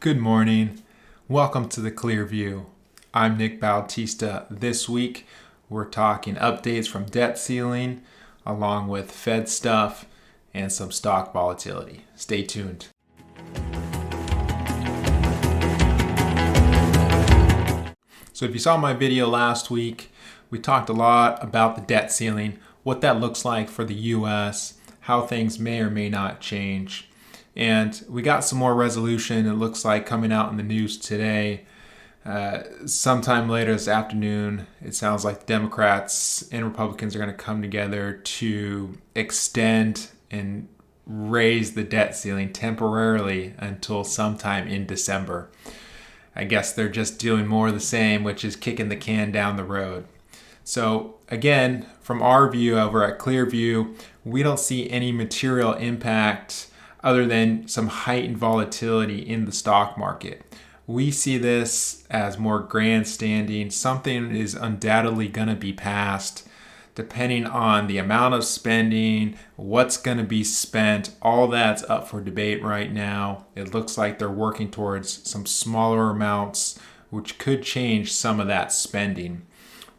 Good morning. Welcome to the Clear View. I'm Nick Bautista. This week, we're talking updates from debt ceiling, along with Fed stuff and some stock volatility. Stay tuned. So if you saw my video last week, we talked a lot about the debt ceiling, what that looks like for the US, how things may or may not change. And we got some more resolution, it looks like, coming out in the news today. Sometime later this afternoon, it sounds like the Democrats and Republicans are going to come together to extend and raise the debt ceiling temporarily until sometime in December. I guess they're just doing more of the same, which is kicking the can down the road. So again, from our view over at Clearview, we don't see any material impact other than some heightened volatility in the stock market. We see this as more grandstanding. Something is undoubtedly going to be passed depending on the amount of spending, what's going to be spent. All that's up for debate right now. It looks like they're working towards some smaller amounts, which could change some of that spending.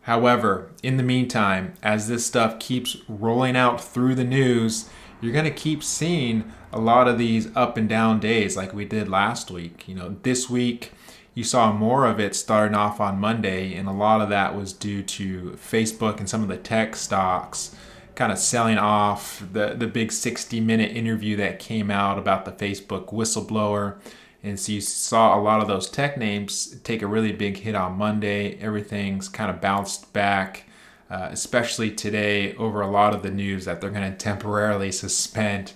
However, in the meantime, as this stuff keeps rolling out through the news, you're going to keep seeing a lot of these up and down days like we did last week. This week you saw more of it starting off on Monday, and a lot of that was due to Facebook and some of the tech stocks kind of selling off the big 60-minute interview that came out about the Facebook whistleblower. And so you saw a lot of those tech names take a really big hit on Monday. Everything's kind of bounced back. Especially today, over a lot of the news that they're going to temporarily suspend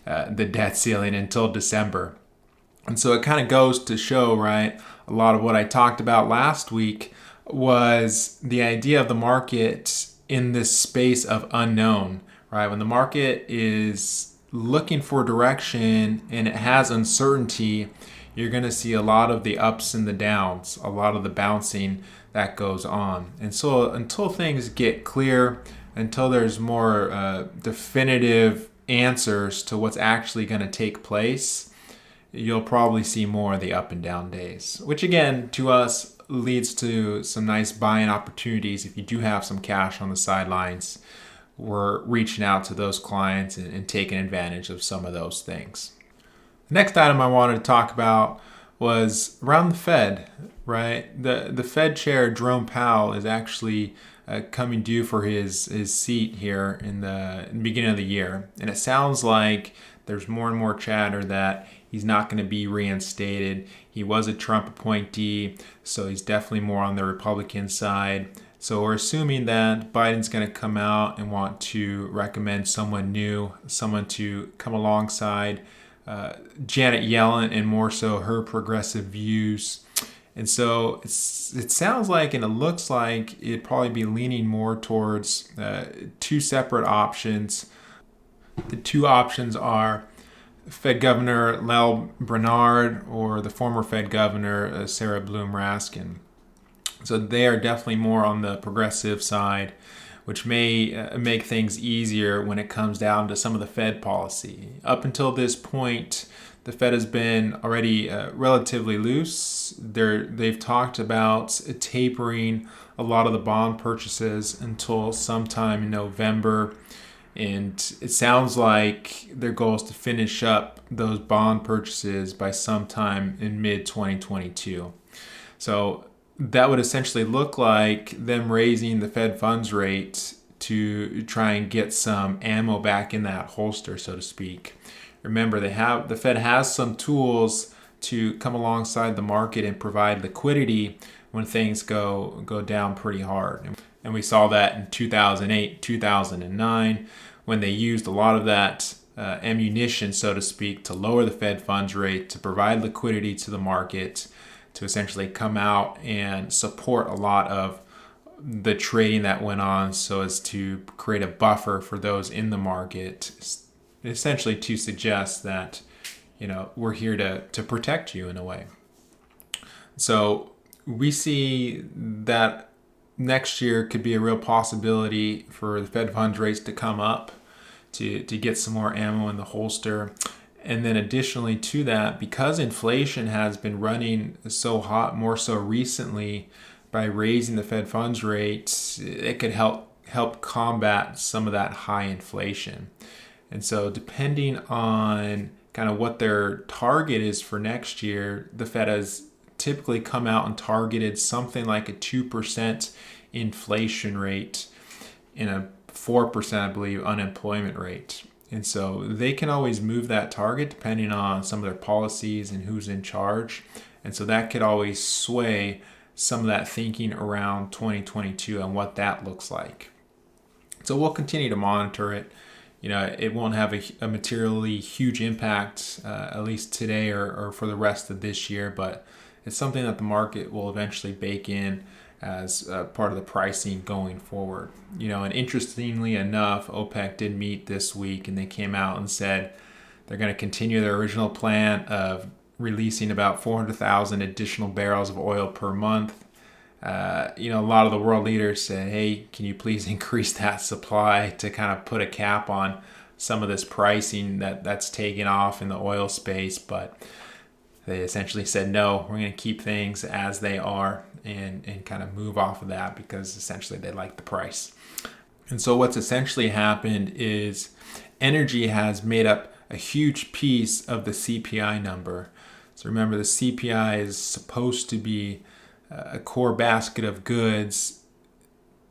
the debt ceiling until December. And so it kind of goes to show, right, a lot of what I talked about last week was the idea of the market in this space of unknown, right? When the market is looking for direction and it has uncertainty, you're going to see a lot of the ups and the downs, a lot of the bouncing that goes on. And so until things get clear, until there's more definitive answers to what's actually going to take place, you'll probably see more of the up and down days, which again, to us, leads to some nice buying opportunities. If you do have some cash on the sidelines, we're reaching out to those clients and taking advantage of some of those things. The next item I wanted to talk about was around the Fed, right? The Fed chair, Jerome Powell, is actually coming due for his seat here in the beginning of the year. And it sounds like there's more and more chatter that he's not going to be reinstated. He was a Trump appointee, so he's definitely more on the Republican side. So we're assuming that Biden's going to come out and want to recommend someone new, someone to come alongside Janet Yellen and more so her progressive views. And so it sounds like and it looks like it'd probably be leaning more towards two separate options. The two options are Fed Governor Lael Brainard or the former Fed Governor Sarah Bloom Raskin. So they are definitely more on the progressive side, which may make things easier when it comes down to some of the Fed policy. Up until this point, the Fed has been already relatively loose. They've talked about tapering a lot of the bond purchases until sometime in November. And it sounds like their goal is to finish up those bond purchases by sometime in mid-2022. So that would essentially look like them raising the Fed funds rate to try and get some ammo back in that holster, so to speak. Remember, the Fed has some tools to come alongside the market and provide liquidity when things go down pretty hard. And we saw that in 2008, 2009, when they used a lot of that ammunition, so to speak, to lower the Fed funds rate, to provide liquidity to the market, to essentially come out and support a lot of the trading that went on so as to create a buffer for those in the market, essentially to suggest that, we're here to protect you in a way. So we see that next year could be a real possibility for the Fed funds rates to come up to get some more ammo in the holster. And then additionally to that, because inflation has been running so hot, more so recently, by raising the Fed funds rate, it could help combat some of that high inflation. And so depending on kind of what their target is for next year, the Fed has typically come out and targeted something like a 2% inflation rate and a 4%, I believe, unemployment rate. And so they can always move that target depending on some of their policies and who's in charge. And so that could always sway some of that thinking around 2022 and what that looks like. So we'll continue to monitor it. It won't have a materially huge impact, at least today or for the rest of this year, but it's something that the market will eventually bake in as part of the pricing going forward. And interestingly enough, OPEC did meet this week and they came out and said they're going to continue their original plan of releasing about 400,000 additional barrels of oil per month. A lot of the world leaders said, hey, can you please increase that supply to kind of put a cap on some of this pricing that's taken off in the oil space. But they essentially said, no, we're going to keep things as they are and kind of move off of that because essentially they like the price. And so what's essentially happened is energy has made up a huge piece of the CPI number. So remember, the CPI is supposed to be a core basket of goods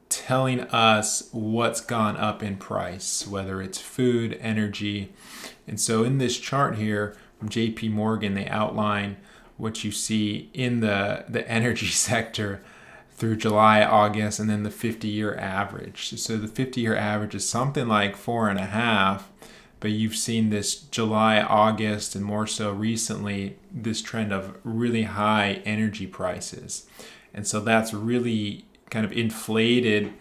telling us what's gone up in price, whether it's food, energy. And so in this chart here from JP Morgan, they outline what you see in the energy sector through July, August, and then the 50-year average. So the 50-year average is something like 4.5, but you've seen this July, August, and more so recently, this trend of really high energy prices. And so that's really kind of inflated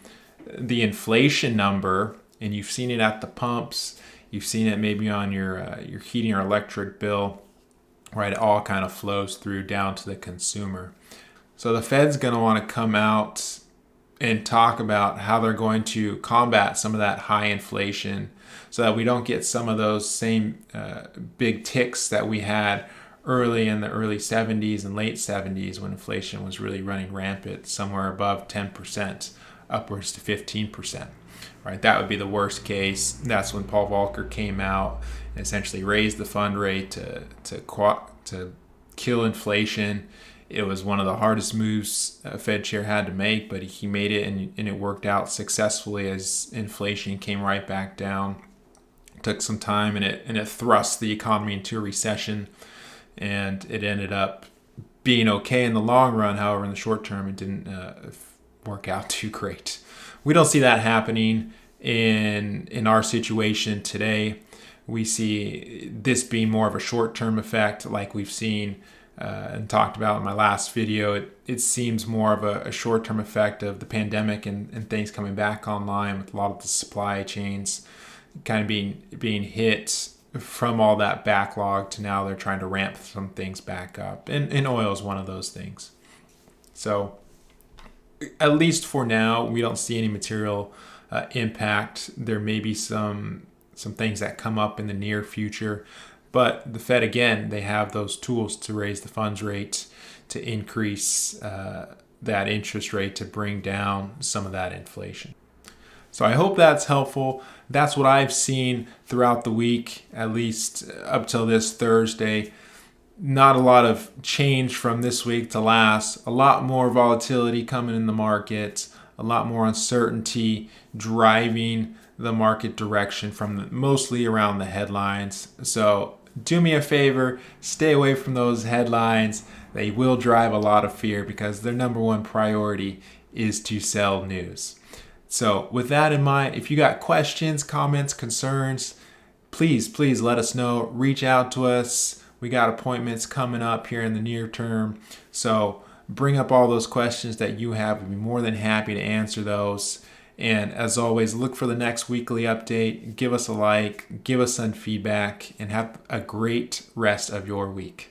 the inflation number, and you've seen it at the pumps. You've seen it maybe on your heating or electric bill, right? It all kind of flows through down to the consumer. So the Fed's going to want to come out and talk about how they're going to combat some of that high inflation so that we don't get some of those same big ticks that we had early in the early 70s and late 70s when inflation was really running rampant, somewhere above 10%, upwards to 15%. Right, that would be the worst case. That's when Paul Volcker came out and essentially raised the fund rate to kill inflation. It was one of the hardest moves a Fed chair had to make, but he made it and it worked out successfully as inflation came right back down. It took some time and it thrust the economy into a recession, and it ended up being okay in the long run. However, in the short term, it didn't work out too great. We don't see that happening in our situation today. We see this being more of a short-term effect like we've seen and talked about in my last video. It seems more of a short-term effect of the pandemic and things coming back online with a lot of the supply chains kind of being hit from all that backlog to now they're trying to ramp some things back up. And oil is one of those things. So at least for now, we don't see any material impact. There may be some things that come up in the near future, but the Fed, again, they have those tools to raise the funds rate, to increase that interest rate, to bring down some of that inflation. So I hope that's helpful. That's what I've seen throughout the week, at least up till this Thursday. Not a lot of change from this week to last. A lot more volatility coming in the market. A lot more uncertainty driving the market direction from mostly around the headlines. So do me a favor, stay away from those headlines. They will drive a lot of fear because their number one priority is to sell news. So with that in mind, if you got questions, comments, concerns, please let us know. Reach out to us. We got appointments coming up here in the near term. So bring up all those questions that you have. We'd be more than happy to answer those. And as always, look for the next weekly update. Give us a like, give us some feedback, and have a great rest of your week.